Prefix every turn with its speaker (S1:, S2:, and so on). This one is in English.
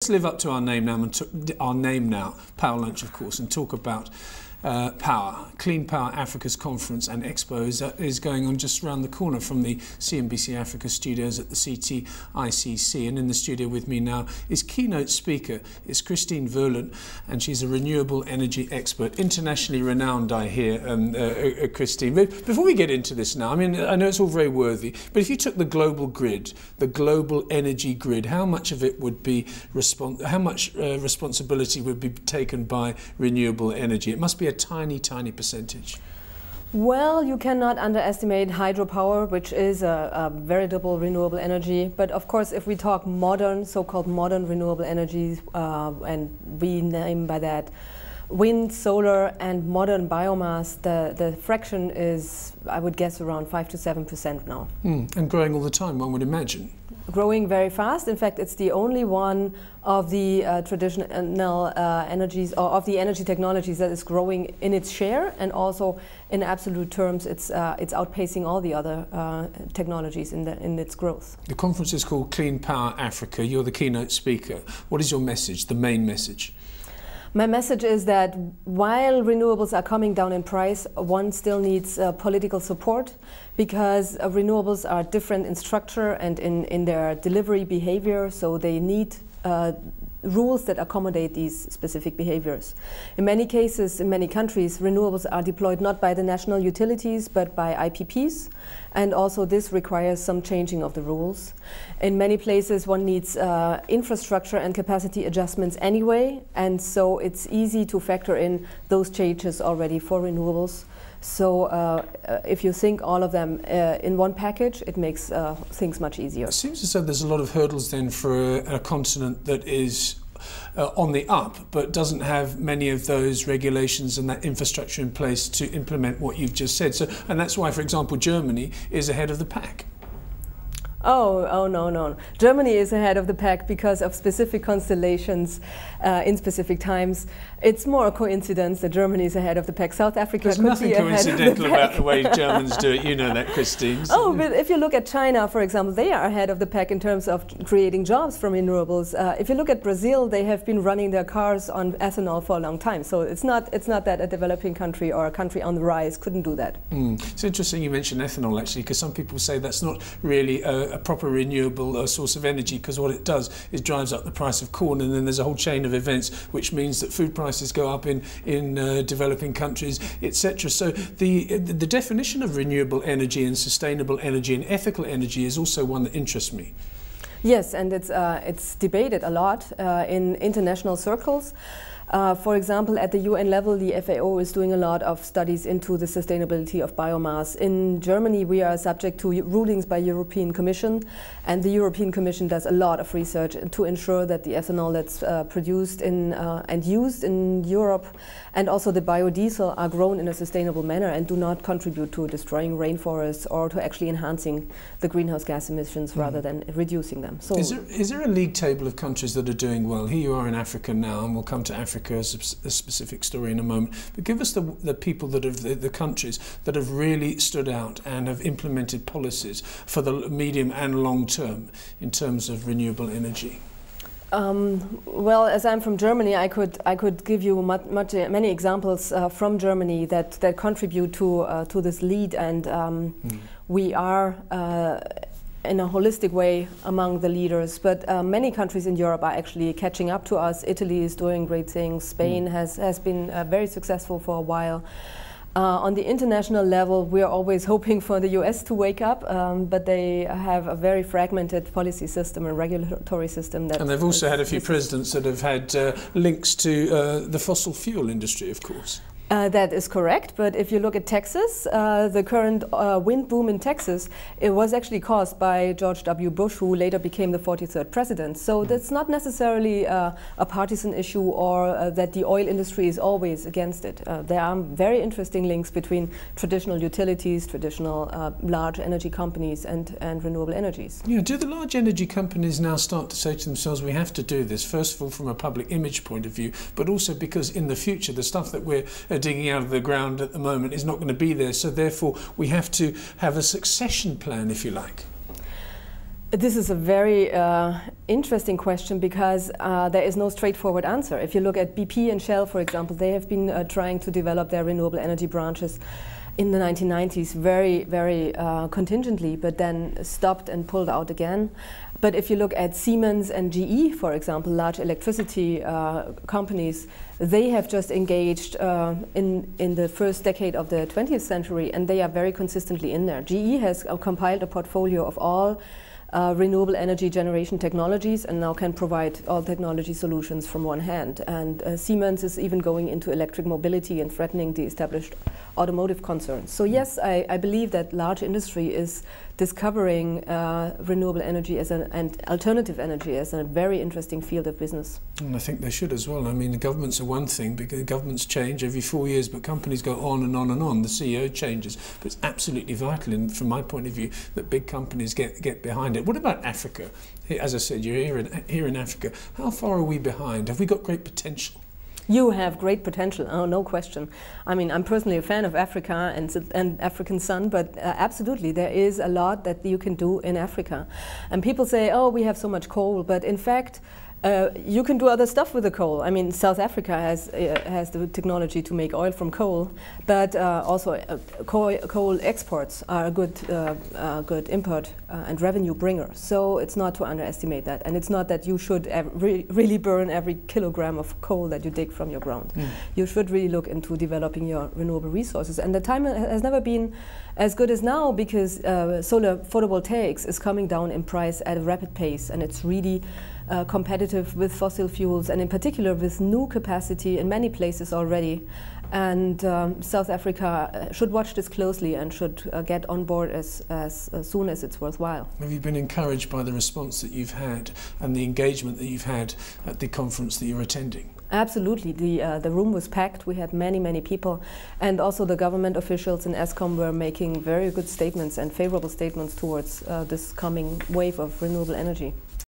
S1: Let's live up to our name now, Power Lunch, of course, and talk about power. Clean Power Africa's conference and expo is going on just around the corner from the CNBC Africa studios at the CTICC. And in the studio with me now is keynote speaker, is Worlen, and she's a renewable energy expert, internationally renowned, I hear, Christine. But before we get into this now, I mean, I know it's all very worthy, but if you took the global grid, the global energy grid, how much of it would be responsibility would be taken by renewable energy? It must be a tiny, tiny percentage.
S2: Well, you cannot underestimate hydropower, which is a veritable renewable energy. But of course, if we talk modern, so-called modern renewable energies, and we name by that wind, solar, and modern biomass, the fraction is, I would guess, around 5 to 7% now.
S1: And growing all the time, one would imagine.
S2: Growing very fast. In fact, it's the only one of the traditional energies, or of the energy technologies, that is growing in its share, and also in absolute terms, it's outpacing all the other technologies in its growth.
S1: The conference is called Clean Power Africa. You're the keynote speaker. What is your message, the main message?
S2: My message is that while renewables are coming down in price, one still needs political support, because renewables are different in structure and in their delivery behavior, so they need rules that accommodate these specific behaviors. In many cases, in many countries, renewables are deployed not by the national utilities but by IPPs, and also this requires some changing of the rules. In many places one needs infrastructure and capacity adjustments anyway, and so it's easy to factor in those changes already for renewables. So if you think all of them in one package, it makes things much easier.
S1: It seems as though there's a lot of hurdles then for a continent that is on the up, but doesn't have many of those regulations and that infrastructure in place to implement what you've just said. So, and that's why, for example, Germany is ahead of the pack.
S2: Oh, no. Germany is ahead of the pack because of specific constellations in specific times. It's more a coincidence that Germany is ahead of the pack. South Africa
S1: There's
S2: could
S1: nothing
S2: be ahead
S1: coincidental
S2: of the pack.
S1: about the way Germans do it. You know that, Christine.
S2: Oh, but if you look at China, for example, they are ahead of the pack in terms of creating jobs from renewables. If you look at Brazil, they have been running their cars on ethanol for a long time. So it's not that a developing country or a country on the rise couldn't do that.
S1: It's interesting you mentioned ethanol, actually, because some people say that's not really a proper renewable source of energy, because what it does is drives up the price of corn, and then there's a whole chain of events which means that food prices go up in developing countries, etc. So the definition of renewable energy and sustainable energy and ethical energy is also one that interests me.
S2: Yes, and it's debated a lot in international circles. For example, at the UN level, the FAO is doing a lot of studies into the sustainability of biomass. In Germany, we are subject to rulings by European Commission, and the European Commission does a lot of research to ensure that the ethanol that's produced and used in Europe, and also the biodiesel, are grown in a sustainable manner and do not contribute to destroying rainforests or to actually enhancing the greenhouse gas emissions rather than reducing them. So
S1: is there a league table of countries that are doing well? Here you are in Africa now, and we'll come to Africa as a specific story in a moment. But give us the people that have, the countries that have really stood out and have implemented policies for the medium and long term in terms of renewable energy.
S2: Well, as I'm from Germany, I could give you many examples from Germany that contribute to this lead, and we are in a holistic way among the leaders, but many countries in Europe are actually catching up to us. Italy is doing great things. Spain has been very successful for a while. On the international level, we are always hoping for the US to wake up, but they have a very fragmented policy system and regulatory system. And
S1: they've also had a few presidents that have had links to the fossil fuel industry, of course.
S2: That is correct, but if you look at Texas, the current wind boom in Texas, it was actually caused by George W. Bush, who later became the 43rd president. So that's not necessarily a partisan issue, or that the oil industry is always against it. There are very interesting links between traditional utilities, traditional large energy companies, and renewable energies.
S1: Yeah, do the large energy companies now start to say to themselves, we have to do this, first of all from a public image point of view, but also because in the future the stuff that we're digging out of the ground at the moment is not going to be there, so therefore we have to have a succession plan, if you like.
S2: This is a very interesting question because there is no straightforward answer. If you look at BP and Shell, for example, they have been trying to develop their renewable energy branches in the 1990s very, very contingently, but then stopped and pulled out again. But if you look at Siemens and GE, for example, large electricity companies, they have just engaged in the first decade of the 20th century, and they are very consistently in there. GE has compiled a portfolio of all renewable energy generation technologies and now can provide all technology solutions from one hand. And Siemens is even going into electric mobility and threatening the established automotive concerns. So yes, I believe that large industry is discovering renewable energy and alternative energy as a very interesting field of business.
S1: And I think they should as well. I mean, the governments are one thing, because governments change every 4 years, but companies go on and on and on. The CEO changes, but it's absolutely vital, and from my point of view, that big companies get behind it. What about Africa? As I said, you're here in Africa. How far are we behind? Have we got great potential?
S2: You have great potential, oh, no question. I mean, I'm personally a fan of Africa and African sun, but absolutely, there is a lot that you can do in Africa. And people say, oh, we have so much coal, but in fact, you can do other stuff with the coal. I mean, South Africa has the technology to make oil from coal, but also coal exports are a good import and revenue bringer. So it's not to underestimate that, and it's not that you should really burn every kilogram of coal that you dig from your ground. You should really look into developing your renewable resources, and the time has never been as good as now, because solar photovoltaics is coming down in price at a rapid pace, and it's really competitive with fossil fuels, and in particular with new capacity in many places already. And South Africa should watch this closely and should get on board as soon as it's worthwhile.
S1: Have you been encouraged by the response that you've had and the engagement that you've had at the conference that you're attending?
S2: Absolutely. The room was packed. We had many, many people. And also the government officials in Eskom were making very good statements and favorable statements towards this coming wave of renewable energy.